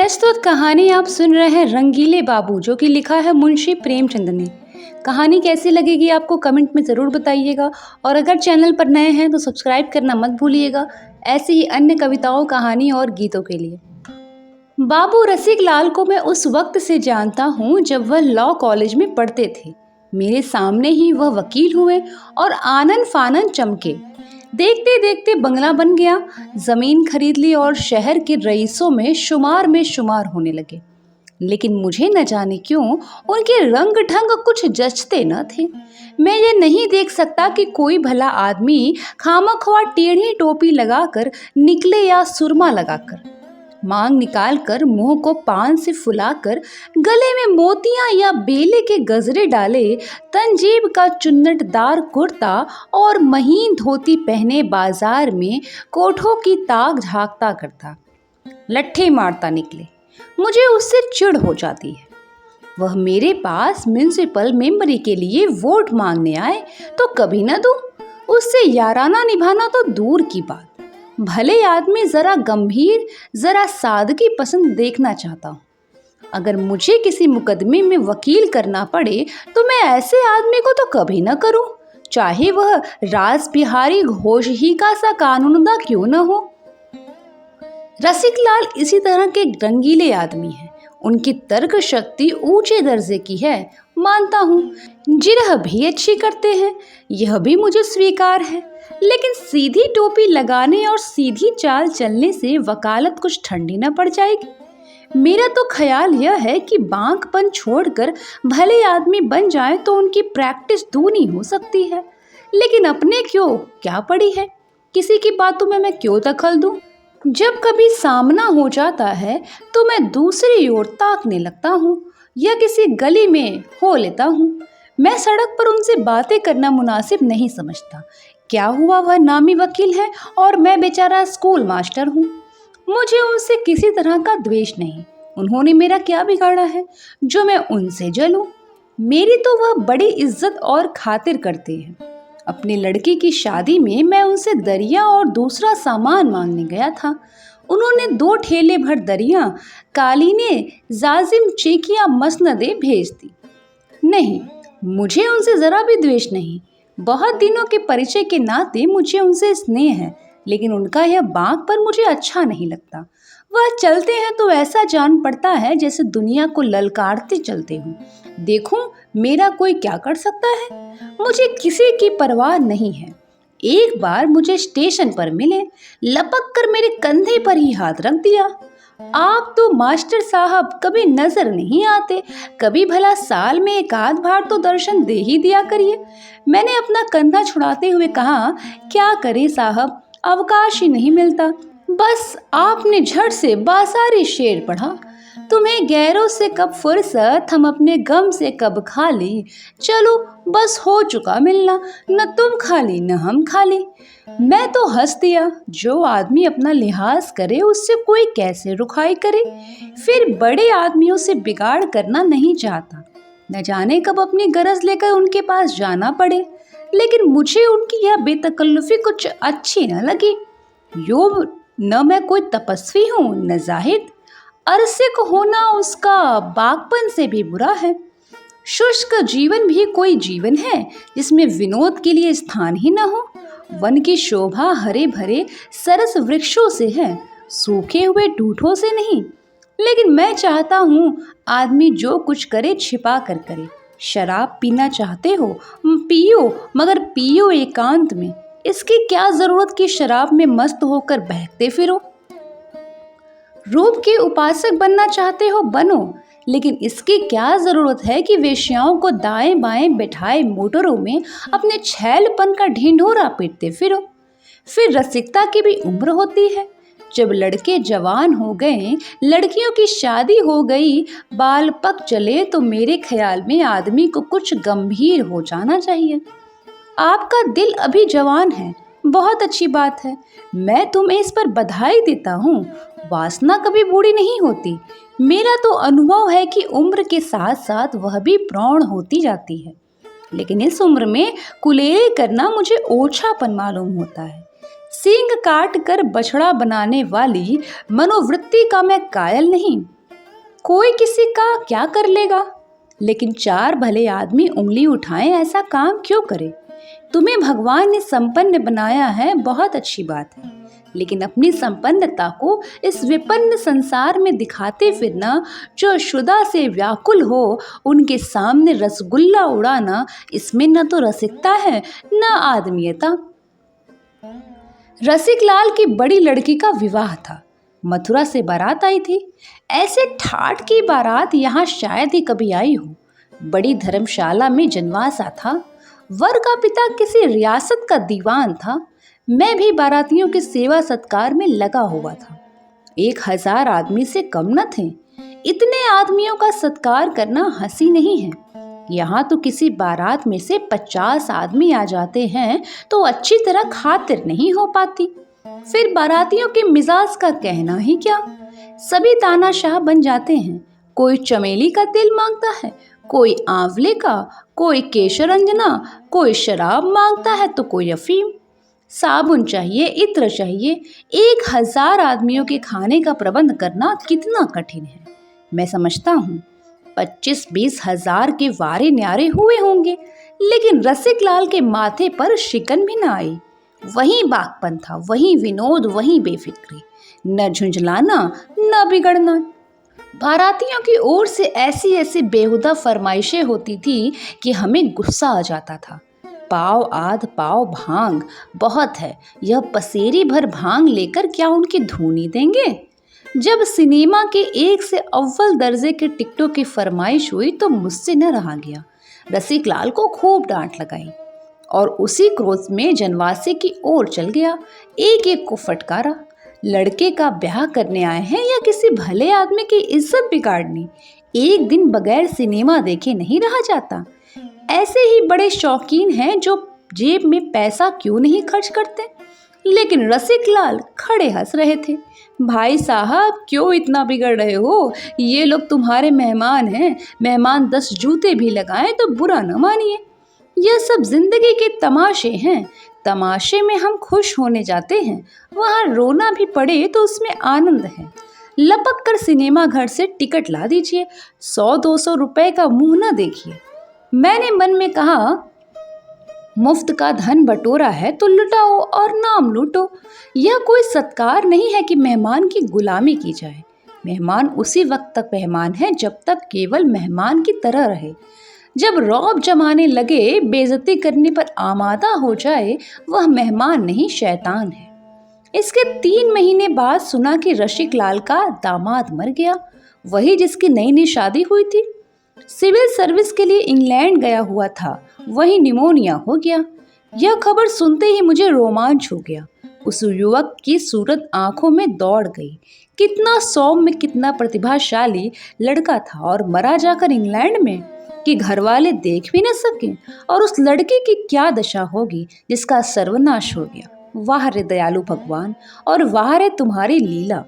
प्रस्तुत कहानी आप सुन रहे हैं रंगीले बाबू, जो कि लिखा है मुंशी प्रेमचंद ने। कहानी कैसी लगेगी आपको कमेंट में ज़रूर बताइएगा, और अगर चैनल पर नए हैं तो सब्सक्राइब करना मत भूलिएगा ऐसी ही अन्य कविताओं, कहानी और गीतों के लिए। बाबू रसिक लाल को मैं उस वक्त से जानता हूँ जब वह लॉ कॉलेज में पढ़ते थे। मेरे सामने ही वह वकील हुए और आनन फानन चमके। देखते देखते बंगला बन गया, जमीन खरीद ली और शहर के रईसों में शुमार होने लगे। लेकिन मुझे न जाने क्यों उनके रंग ढंग कुछ जचते न थे। मैं ये नहीं देख सकता कि कोई भला आदमी खामख्वा टेढ़ी टोपी लगाकर निकले या सुरमा लगाकर, मांग निकाल कर, मुंह को पान से फुलाकर, गले में मोतियां या बेले के गजरे डाले, तंजीब का चुन्नटदार कुर्ता और महीन धोती पहने बाजार में कोठों की ताक झांकता करता, लट्ठे मारता निकले। मुझे उससे चिढ़ हो जाती है। वह मेरे पास म्युनिसिपल मेंबरी के लिए वोट मांगने आए तो कभी न दूं। उससे याराना निभाना तो दूर की बात। भले आदमी जरा गंभीर, जरा सादगी पसंद देखना चाहता हूँ। अगर मुझे किसी मुकदमे में वकील करना पड़े तो मैं ऐसे आदमी को तो कभी न करूं, चाहे वह रास बिहारी घोष ही का सा कानूनदा क्यों न हो। रसिक लाल इसी तरह के रंगीले आदमी हैं। उनकी तर्क शक्ति ऊंचे दर्जे की है, मानता हूँ। जिरह भी अच्छी करते हैं, यह भी मुझे स्वीकार है। लेकिन सीधी टोपी लगाने और सीधी चाल चलने से वकालत कुछ ठंडी न पड़ जाएगी। मेरा तो ख्याल यह है कि बांकपन छोड़कर भले आदमी बन जाए तो उनकी प्रैक्टिस दूनी हो सकती है। लेकिन अपने क्यों क्या पड़ी है, किसी की बातों में मैं क्यों दखल दूं। जब कभी सामना हो जाता है तो मैं दूसरी ओर ताकने लगता हूँ या किसी गली में हो लेता हूँ। मैं सड़क पर उनसे बातें करना मुनासिब नहीं समझता। क्या हुआ, वह नामी वकील है और मैं बेचारा स्कूल मास्टर हूँ। मुझे उनसे किसी तरह का द्वेष नहीं। उन्होंने मेरा क्या बिगाड़ा है जो मैं उनसे जलूं। मेरी तो वह बड़ी इज्जत और खातिर करते हैं। अपनी लड़की की शादी में मैं उनसे दरिया और दूसरा सामान मांगने गया था। उन्होंने 2 ठेले भर दरिया, कालीने, जाजिम, चेकियां, मसनदे भेज दी। नहीं, मुझे उनसे ज़रा भी द्वेष नहीं। बहुत दिनों के परिचय के नाते मुझे उनसे स्नेह है, लेकिन उनका यह बांक पर मुझे अच्छा नहीं लगता। वह चलते हैं तो ऐसा जान पड़ता है जैसे दुनिया को ललकारते चलते हूँ। देखूं मेरा कोई क्या कर सकता है। मुझे किसी की परवाह नहीं है। एक बार मुझे स्टेशन पर मिले, लपक कर मेरे कंधे पर ही हाथ रख दिया। आप तो मास्टर साहब कभी नजर नहीं आते, कभी भला साल में एक आध बार तो दर्शन दे ही दिया करिए। मैंने अपना कंधा छुड़ाते हुए कहा, क्या करे साहब, अवकाश ही नहीं मिलता। बस आपने झट से बासारी शेर पढ़ा, तुम्हें गैरों से कब फुर्सत, हम अपने गम से कब खाली। चलो बस हो चुका मिलना, न तुम खाली न हम खाली। मैं तो हंस दिया। जो आदमी अपना लिहाज करे उससे कोई कैसे रुखाई करे। फिर बड़े आदमियों से बिगाड़ करना नहीं चाहता। न जाने कब अपनी गरज लेकर उनके पास जाना पड़े। लेकिन मुझे उनकी यह बेतकल्लुफी कुछ अच्छी न लगी। यो न मैं कोई तपस्वी हूँ न जाहिद। अरसिक होना उसका बागपन से भी बुरा है। शुष्क जीवन भी कोई जीवन है जिसमें विनोद के लिए स्थान ही न हो। वन की शोभा हरे भरे सरस वृक्षों से है, सूखे हुए ठूठों से नहीं। लेकिन मैं चाहता हूँ आदमी जो कुछ करे छिपा कर करे। शराब पीना चाहते हो पियो, मगर पियो एकांत में। इसकी क्या जरूरत कि शराब में मस्त होकर बहकते फिरो। रूप के उपासक बनना चाहते हो बनो, लेकिन इसकी क्या जरूरत है कि वेश्याओं को दाएं बाएं बैठाए मोटरों में अपने छैलपन का ढिंढोरा पीटते फिरो। फिर रसिकता की भी उम्र होती है। जब लड़के जवान हो गए, लड़कियों की शादी हो गई, बाल पक चले, तो मेरे ख्याल में आदमी को कुछ गंभीर हो जाना चाहिए। आपका दिल अभी जवान है, बहुत अच्छी बात है। मैं तुम्हें इस पर बधाई देता हूँ। वासना कभी बूढ़ी नहीं होती। मेरा तो अनुभव है कि उम्र के साथ साथ वह भी प्रौढ़ होती जाती है। लेकिन इस उम्र में कुलेरे करना मुझे ओछापन मालूम होता है। सींग काट कर बछड़ा बनाने वाली मनोवृत्ति का मैं कायल नहीं। कोई किसी का क्या कर लेगा, लेकिन चार भले आदमी उंगली उठाएं ऐसा काम क्यों करे। तुम्हें भगवान ने संपन्न बनाया है, बहुत अच्छी बात है, लेकिन अपनी संपन्नता को इस विपन्न संसार में दिखाते फिरना, जो शुदा से व्याकुल हो उनके सामने रसगुल्ला उड़ाना, इसमें न तो रसिकता है न आदमीयता। रसिक लाल की बड़ी लड़की का विवाह था। मथुरा से बारात आई थी। ऐसे ठाठ की बारात यहाँ शायद ही कभी आई हो। बड़ी धर्मशाला में जनवासा था। वर का पिता किसी रियासत का दीवान था। मैं भी बारातियों के सेवा सत्कार में लगा हुआ था। 1000 आदमी से कम न थे। इतने आदमियों का सत्कार करना हंसी नहीं है। यहाँ तो किसी बारात में से 50 आदमी आ जाते हैं तो अच्छी तरह खातिर नहीं हो पाती। फिर बारातियों के मिजाज का कहना ही क्या। सभी तानाशाह बन जाते हैं। कोई चमेली का तेल मांगता है, कोई आंवले का, कोई केशर अंजना, कोई शराब मांगता है तो कोई अफीम। साबुन चाहिए, इत्र चाहिए। 1000 आदमियों के खाने का प्रबंध करना कितना कठिन है। मैं समझता हूँ 25-20 हजार के वारे न्यारे हुए होंगे, लेकिन रसिक लाल के माथे पर शिकन भी न आई। वही बागपन था, वही विनोद, वही बेफिक्री, न झुंझलाना न बिगड़ना। बारातियों की ओर से ऐसी ऐसी बेहुदा फरमाइशें होती थी कि हमें गुस्सा आ जाता था। पाव आध पाव भांग बहुत है, यह पसेरी भर भांग लेकर क्या उनकी धूनी देंगे। जब सिनेमा के 1 से अव्वल दर्जे के टिकटों की फरमाइश हुई तो मुझसे न रहा गया। रसिक लाल को खूब डांट लगाई और उसी क्रोध में जनवासे की ओर चल गया। एक एक को फटकारा। लड़के का ब्याह करने आए हैं या किसी भले आदमी की इज्जत बिगाड़नी। एक दिन बगैर सिनेमा देखे नहीं रहा जाता। ऐसे ही बड़े शौकीन हैं जो जेब में पैसा क्यों नहीं खर्च करते। लेकिन रसिक लाल खड़े हंस रहे थे। भाई साहब, क्यों इतना बिगड़ रहे हो? ये लोग तुम्हारे मेहमान हैं। मेहमान 10 जूते भी लगाएं तो बुरा न मानिए। यह सब जिंदगी के तमाशे हैं। तमाशे में हम खुश होने जाते हैं, वहाँ रोना भी पड़े तो उसमें आनंद है। लपक कर सिनेमा घर से टिकट ला दीजिए। 100-200 रुपए का मुंह न देखिए। मैंने मन में कहा, मुफ्त का धन बटोरा है तो लुटाओ और नाम लूटो। यह कोई सत्कार नहीं है कि मेहमान की गुलामी की जाए। मेहमान उसी वक्त तक मेहमान है जब तक केवल मेहमान की तरह रहे। जब रौब जमाने लगे, बेइज्जती करने पर आमादा हो जाए, वह मेहमान नहीं शैतान है। इसके 3 महीने बाद सुना कि रसिक लाल का दामाद मर गया, वही जिसकी नई नई शादी हुई थी। सिविल सर्विस के लिए इंग्लैंड गया हुआ था, वही निमोनिया हो गया। यह खबर सुनते ही मुझे रोमांच हो गया। उस युवक की सूरत आंखों में दौड़ गई। कितना सौम्य, कितना प्रतिभाशाली लड़का था, और मरा जाकर इंग्लैंड में कि घर वाले देख भी न सके। और उस लड़के की क्या दशा होगी जिसका सर्वनाश हो गया। वाह रे दयालु भगवान, और वाह रे तुम्हारी लीला।